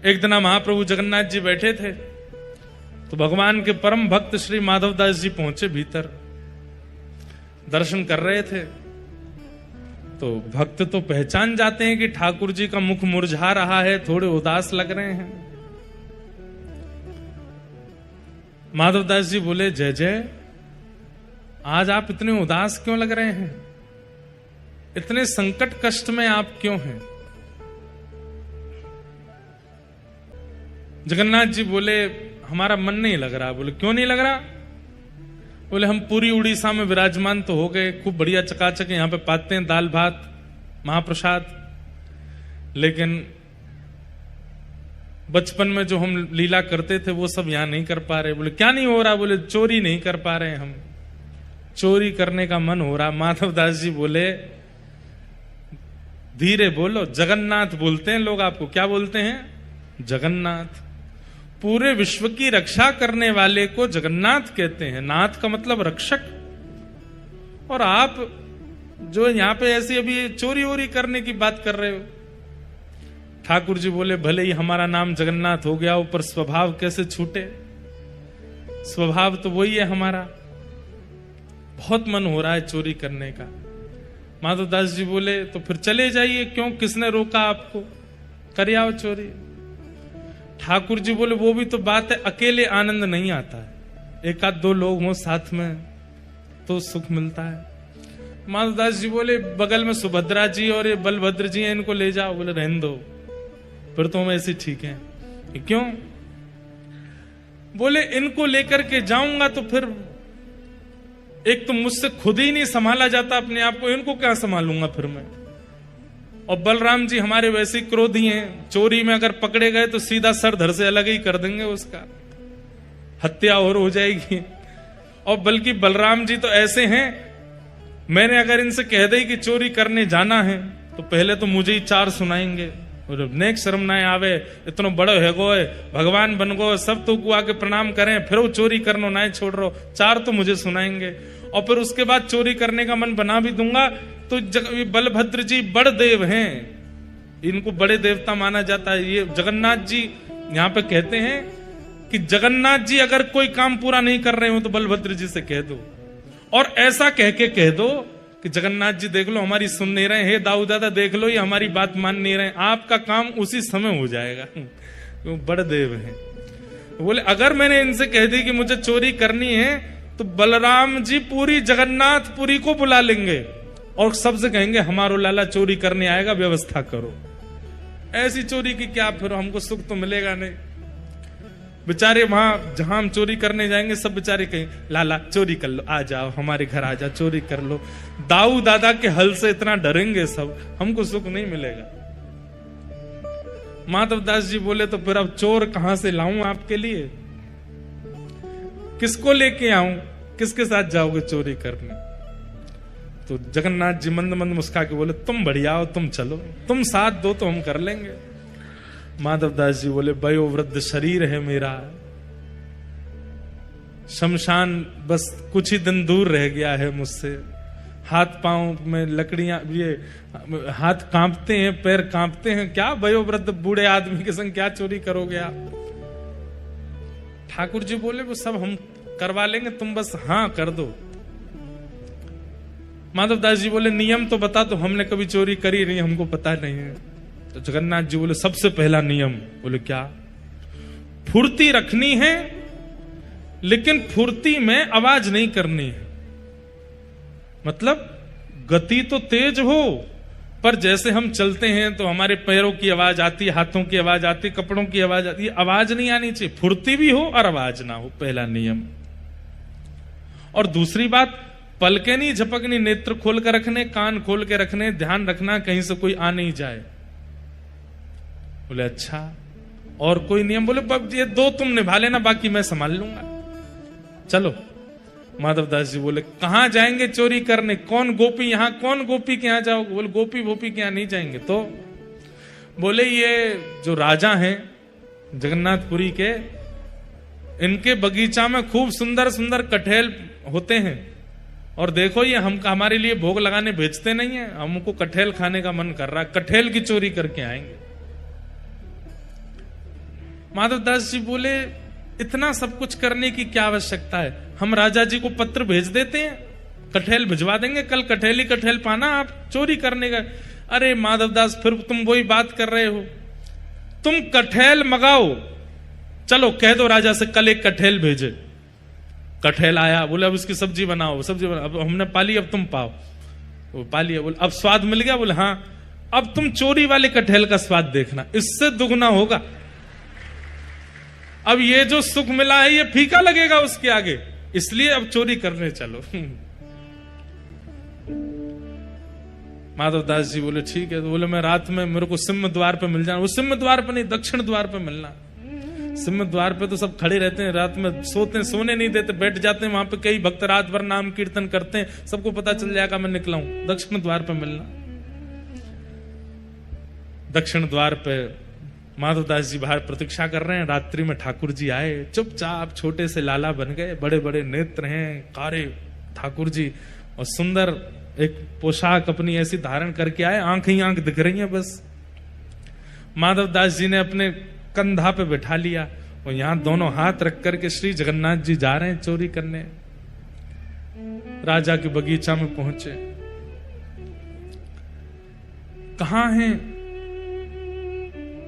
एक दिन महाप्रभु जगन्नाथ जी बैठे थे तो भगवान के परम भक्त श्री माधवदास जी पहुंचे भीतर, दर्शन कर रहे थे। तो भक्त तो पहचान जाते हैं कि ठाकुर जी का मुख मुरझा रहा है, थोड़े उदास लग रहे हैं। माधवदास जी बोले, जय जय, आज आप इतने उदास क्यों लग रहे हैं? इतने संकट कष्ट में आप क्यों हैं? जगन्नाथ जी बोले, हमारा मन नहीं लग रहा। बोले, क्यों नहीं लग रहा? बोले, हम पूरी उड़ीसा में विराजमान तो हो गए, खूब बढ़िया चकाचक यहां पे पाते हैं दाल भात महाप्रसाद, लेकिन बचपन में जो हम लीला करते थे वो सब यहां नहीं कर पा रहे। बोले, क्या नहीं हो रहा? बोले, चोरी नहीं कर पा रहे, हम चोरी करने का मन हो रहा। माधवदास जी बोले, धीरे बोलो, जगन्नाथ बोलते हैं लोग आपको। क्या बोलते हैं? जगन्नाथ। पूरे विश्व की रक्षा करने वाले को जगन्नाथ कहते हैं। नाथ का मतलब रक्षक। और आप जो यहां पे ऐसी अभी चोरी वोरी करने की बात कर रहे हो। ठाकुर जी बोले, भले ही हमारा नाम जगन्नाथ हो गया, ऊपर स्वभाव कैसे छूटे? स्वभाव तो वही है हमारा। बहुत मन हो रहा है चोरी करने का। माधवदास जी बोले, तो फिर चले जाइए, क्यों, किसने रोका आपको? कर आओ चोरी। ठाकुर जी बोले, वो भी तो बात है, अकेले आनंद नहीं आता है, एक आध दो लोग हों साथ में तो सुख मिलता है। माधवदास जी बोले, बगल में सुभद्रा जी और ये बलभद्र जी हैं, इनको ले जाओ। बोले, रहने दो, फिर तो हम ऐसे ठीक हैं। क्यों? बोले, इनको लेकर के जाऊंगा तो फिर एक तो मुझसे खुद ही नहीं संभाला जाता अपने आप को, इनको क्या संभालूंगा फिर मैं? और बलराम जी हमारे वैसे क्रोधी हैं, चोरी में अगर पकड़े गए तो सीधा सर धर से अलग ही कर देंगे, उसका हत्या और हो जाएगी। और बल्कि बलराम जी तो ऐसे हैं, मैंने अगर इनसे कह दी कि चोरी करने जाना है तो पहले तो मुझे ही चार सुनाएंगे, और नेक शर्म ना आवे, इतना बड़ो है गो, भगवान बन गो, सब तो आके प्रणाम करें, फिर वो चोरी करनो ना छोड़ रहो, चार तो मुझे सुनाएंगे। और फिर उसके बाद चोरी करने का मन बना भी दूंगा तो बलभद्र जी बड़ देव हैं, इनको बड़े देवता माना जाता है। ये जगन्नाथ जी यहाँ पे कहते हैं कि जगन्नाथ जी अगर कोई काम पूरा नहीं कर रहे हो तो बलभद्र जी से कह दो, और ऐसा कह के कह दो कि जगन्नाथ जी देख लो हमारी सुन नहीं रहे, हे दाऊ दादा देख लो ये हमारी बात मान नहीं रहे, आपका काम उसी समय हो जाएगा। वो बड़े देव हैं। बोले, अगर मैंने इनसे कह दी कि मुझे चोरी करनी है तो बलराम जी पूरी जगन्नाथपुरी को बुला लेंगे और सबसे कहेंगे, हमारो लाला चोरी करने आएगा, व्यवस्था करो। ऐसी चोरी की क्या, फिर हमको सुख तो मिलेगा नहीं। बेचारे वहां जहां हम चोरी करने जाएंगे सब बेचारे कहें, लाला चोरी कर लो, आ जाओ हमारे घर, आ जाओ चोरी कर लो। दाऊ दादा के हल से इतना डरेंगे सब, हमको सुख नहीं मिलेगा। माधवदास जी बोले, तो फिर अब चोर कहां से लाऊं आपके लिए? किसको लेके आऊं? किसके साथ जाओगे चोरी करने? तो जगन्नाथ जी मंद मंद मुस्का के बोले, तुम बढ़िया हो, तुम चलो, तुम साथ दो तो हम कर लेंगे। माधवदास जी बोले, वयोवृद्ध शरीर है मेरा, शमशान बस कुछ ही दिन दूर रह गया है मुझसे, हाथ पांव में लकड़ियां, ये हाथ कांपते हैं, पैर कांपते हैं, क्या वयोवृद्ध बूढ़े आदमी के संग क्या चोरी करोगे आप? ठाकुर जी बोले, वो सब हम करवा लेंगे, तुम बस हाँ कर दो। माधवदास जी बोले, नियम तो बता दो, हमने कभी चोरी करी नहीं, हमको पता नहीं है। तो जगन्नाथ जी बोले, सबसे पहला नियम। बोले, क्या? फुर्ती रखनी है, लेकिन फुर्ती में आवाज नहीं करनी है। मतलब गति तो तेज हो, पर जैसे हम चलते हैं तो हमारे पैरों की आवाज आती है, हाथों की आवाज आती है, कपड़ों की आवाज आती है, आवाज नहीं आनी चाहिए। फुर्ती भी हो और आवाज ना हो, पहला नियम। और दूसरी बात, पलके नहीं झपकनी, नेत्र खोल कर रखने, कान खोल के रखने, ध्यान रखना कहीं से कोई आ नहीं जाए। बोले, अच्छा, और कोई नियम? बोले, ये दो तुम निभा लेना, बाकी मैं संभाल लूंगा, चलो। माधवदास जी बोले, कहां जाएंगे चोरी करने? कौन गोपी, यहां कौन गोपी के यहां जाओगे? बोले, गोपी भोपी के यहां नहीं जाएंगे। तो बोले, ये जो राजा हैं जगन्नाथपुरी के, इनके बगीचा में खूब सुंदर सुंदर कटहल होते हैं, और देखो ये हम हमारे लिए भोग लगाने भेजते नहीं है, हमको कटहल खाने का मन कर रहा है, कटहल की चोरी करके आएंगे। माधवदास जी बोले इतना सब कुछ करने की क्या आवश्यकता है, हम राजा जी को पत्र भेज देते हैं, कठेल भिजवा देंगे, कल कठेल ही कठेल पाना, आप चोरी करने का। अरे माधवदास फिर तुम वही बात कर रहे हो, तुम कठेल मंगाओ, चलो कह दो राजा से कल एक कठेल भेजे। कठेल आया, बोले अब इसकी सब्जी बनाओ, सब्जी बनाओ, अब हमने पाली अब तुम पाओ, वो पाली। बोले अब स्वाद मिल गया, बोले हाँ अब तुम चोरी वाले कठेल का स्वाद देखना, इससे दुगना होगा। अब ये जो सुख मिला है ये फीका लगेगा उसके आगे, इसलिए अब चोरी करने चलो। माधवदास जी बोले ठीक है। तो बोले मैं रात में मेरे को सिंह द्वार पे मिल जाना। वो सिंह द्वार पे नहीं, दक्षिण द्वार पे मिलना। सिंह द्वार पे तो सब खड़े रहते हैं, रात में सोने नहीं देते, बैठ जाते हैं वहां पे, कई भक्त रात भर नाम कीर्तन करते हैं, सबको पता चल जाएगा मैं निकला हूं। दक्षिण द्वार पे मिलना। दक्षिण द्वार पे माधवदास जी बाहर प्रतीक्षा कर रहे हैं। रात्रि में ठाकुर जी आए, चुपचाप छोटे से लाला बन गए, बड़े बड़े नेत्र हैं, कारे ठाकुर जी, और सुंदर एक पोशाक अपनी ऐसी धारण करके आए, आंख ही आंख दिख रही है बस। माधवदास जी ने अपने कंधा पे बैठा लिया और यहां दोनों हाथ रख करके श्री जगन्नाथ जी जा रहे हैं चोरी करने। राजा के बगीचा में पहुंचे, कहां हैं?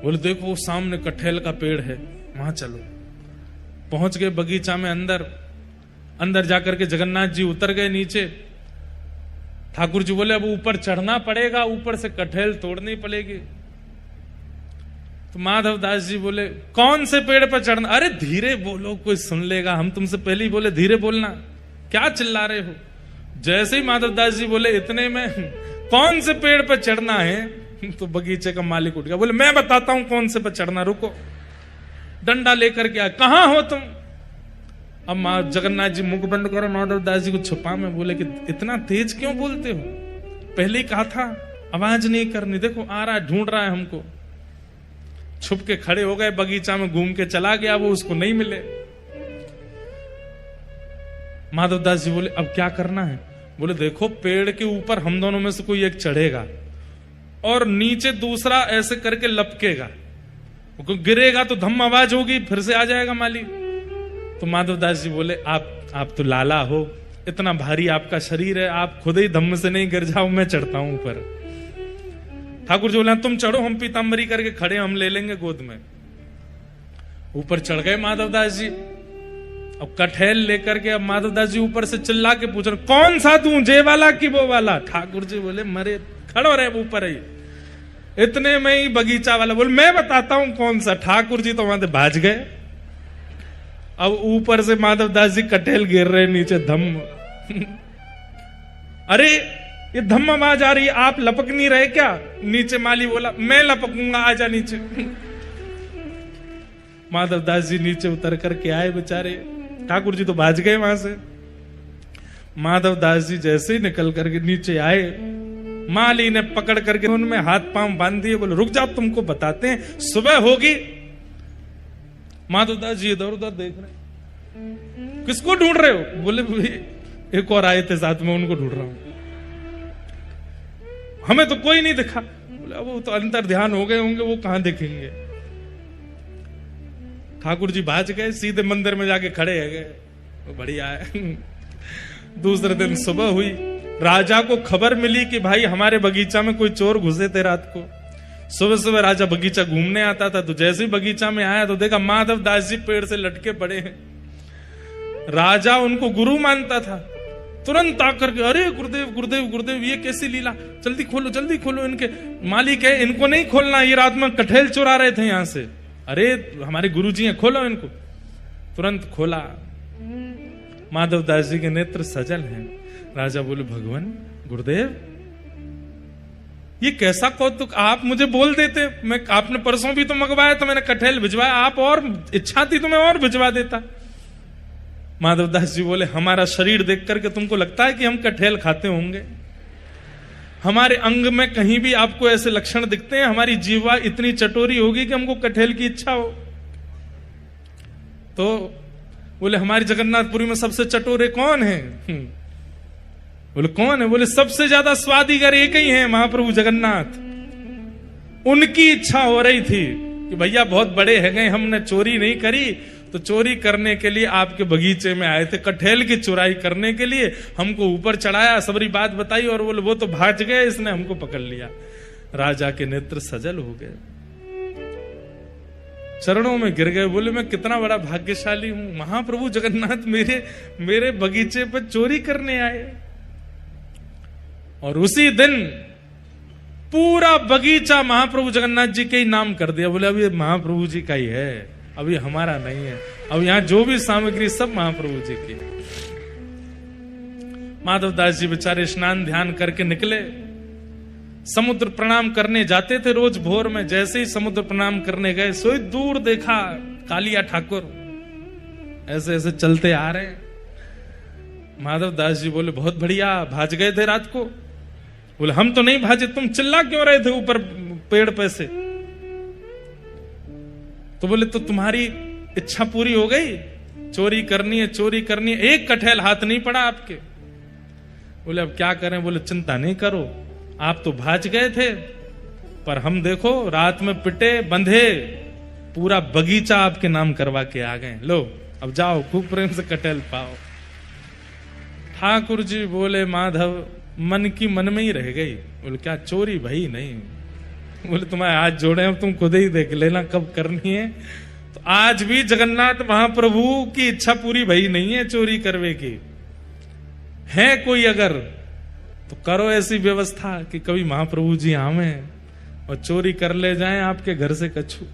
बोले देखो वो सामने कटहल का पेड़ है, वहां चलो। पहुंच गए बगीचा में, अंदर जाकर के जगन्नाथ जी उतर गए नीचे। ठाकुर जी बोले अब ऊपर चढ़ना पड़ेगा, ऊपर से कटहल तोड़नी पड़ेगी। तो माधवदास जी बोले कौन से पेड़ पर चढ़ना? अरे धीरे बोलो, कोई सुन लेगा, हम तुमसे पहले ही बोले धीरे बोलना, क्या चिल्ला रहे हो? जैसे ही माधवदास जी बोले इतने में कौन से पेड़ पर चढ़ना है, तो बगीचे का मालिक उठ गया, बोले मैं बताता हूं कौन से पर चढ़ना, रुको। डंडा लेकर के आया, कहां हो तुम? अब जगन्नाथ जी मुख बंद करो, माधवदास जी को छुपा में बोले कि इतना तेज क्यों बोलते हो, पहले ही कहा था आवाज नहीं करनी, देखो आ रहा है, ढूंढ रहा है हमको। छुप के खड़े हो गए, बगीचा में घूम के चला गया, वो उसको नहीं मिले। माधवदास जी बोले अब क्या करना है? बोले देखो पेड़ के ऊपर हम दोनों में से कोई एक चढ़ेगा और नीचे दूसरा ऐसे करके लपकेगा, गिरेगा तो धम आवाज होगी, फिर से आ जाएगा माली। तो माधवदास जी बोले आप तो लाला हो, इतना भारी आपका शरीर है, आप खुद ही धम्म से नहीं गिर जाओ, मैं चढ़ता हूं ऊपर। ठाकुर जी बोले तुम चढ़ो, हम पीताम्बरी करके खड़े, हम ले लेंगे गोद में। ऊपर चढ़ गए माधवदास जी। अब कटहल लेकर के अब माधवदास जी ऊपर से चिल्ला के पूछ रहे कौन सा तू, जे वाला कि वो वाला? ठाकुर जी बोले मरे खड़ो रहे ऊपर ही। इतने में ही बगीचा वाला बोले मैं बताता हूं कौन सा। ठाकुर जी तो वहां से भाज गए। अब ऊपर से माधवदास जी कटहल गिर रहे नीचे, धम्म। अरे ये धम्म आवाज आ रही है, आप लपक नहीं रहे क्या? नीचे माली बोला मैं लपकूंगा, आजा नीचे। माधवदास जी नीचे उतर करके आए बेचारे, ठाकुर जी तो भाज गए वहां से। माधवदास जी जैसे ही निकल करके नीचे आए, माली ने पकड़ करके उनमें हाथ पांव बांध दिए, बोले रुक जाओ तुमको बताते हैं, सुबह होगी। माधवदास जी इधर उधर देख रहे, किसको ढूंढ रहे हो? बोले एक और आए थे साथ में, उनको ढूंढ रहा हूं, हमें तो कोई नहीं दिखा। बोले वो तो अंतर ध्यान हो गए होंगे, वो कहां दिखेंगे। ठाकुर जी भाज गए, सीधे मंदिर में जाके खड़े है गए, बढ़िया है। दूसरे दिन सुबह हुई, राजा को खबर मिली कि भाई हमारे बगीचा में कोई चोर घुसे थे रात को। सुबह सुबह राजा बगीचा घूमने आता था, तो जैसे ही बगीचा में आया तो देखा माधवदास जी पेड़ से लटके पड़े हैं। राजा उनको गुरु मानता था, तुरंत आकर के अरे गुरुदेव गुरुदेव गुरुदेव, ये कैसी लीला, जल्दी खोलो इनके। मालिक है इनको नहीं खोलना, ये रात में कटहल चुरा रहे थे यहां से। अरे हमारे गुरुजी हैं, खोलो इनको। तुरंत खोला, माधवदास जी के नेत्र सजल हैं। राजा बोले भगवान गुरुदेव ये कैसा कौतुक, आप मुझे बोल देते, मैं आपने परसों भी तो मंगवाया तो मैंने कटहल भिजवाया, आप और इच्छा थी तो मैं और भिजवा देता। माधवदास जी बोले हमारा शरीर देख करके तुमको लगता है कि हम कटहल खाते होंगे? हमारे अंग में कहीं भी आपको ऐसे लक्षण दिखते हैं? हमारी जीवा इतनी चटोरी होगी कि हमको कटहल की इच्छा हो? तो बोले हमारी जगन्नाथपुरी में सबसे चटोरे कौन है? बोले कौन है? बोले सबसे ज्यादा स्वादिगर एक ही है, महाप्रभु जगन्नाथ। उनकी इच्छा हो रही थी कि कि भैया बहुत बड़े है गए, हमने चोरी नहीं करी, तो चोरी करने के लिए आपके बगीचे में आए थे, कटहल की चुराई करने के लिए हमको ऊपर चढ़ाया, सबरी बात बताई और बोले वो तो भाग गए, इसने हमको पकड़ लिया। राजा के नेत्र सजल हो गए, चरणों में गिर गए, बोले मैं कितना बड़ा भाग्यशाली हूं, महाप्रभु जगन्नाथ मेरे बगीचे पर चोरी करने आए। और उसी दिन पूरा बगीचा महाप्रभु जगन्नाथ जी के ही नाम कर दिया। बोले अब ये महाप्रभु जी का ही है, अभी हमारा नहीं है, अब यहां जो भी सामग्री सब महाप्रभु जी की। माधवदास जी बेचारे स्नान ध्यान करके निकले, समुद्र प्रणाम करने जाते थे रोज भोर में। जैसे ही समुद्र प्रणाम करने गए, सोई दूर देखा कालिया ठाकुर ऐसे ऐसे चलते आ रहे हैं। माधवदास जी बोले बहुत बढ़िया, भाज गए थे रात को? बोले हम तो नहीं भाजे, तुम चिल्ला क्यों रहे थे ऊपर पेड़ पे से? तो बोले तो तुम्हारी इच्छा पूरी हो गई, चोरी करनी है, चोरी करनी है, एक कटहल हाथ नहीं पड़ा आपके। बोले अब क्या करें? बोले चिंता नहीं करो, आप तो भाज गए थे, पर हम देखो रात में पिटे बंधे पूरा बगीचा आपके नाम करवा के आ गए, लो अब जाओ खूब प्रेम से कटहल पाओ। ठाकुर जी बोले माधव मन की मन में ही रह गई। बोले क्या चोरी भाई? नहीं। बोले तुम्हारे हाथ जोड़े हैं, तुम खुद ही देख लेना कब करनी है। तो आज भी जगन्नाथ महाप्रभु की इच्छा पूरी भई नहीं है चोरी करवे की। है कोई अगर तो करो ऐसी व्यवस्था कि कभी महाप्रभु जी आवे और चोरी कर ले जाएं आपके घर से कछु।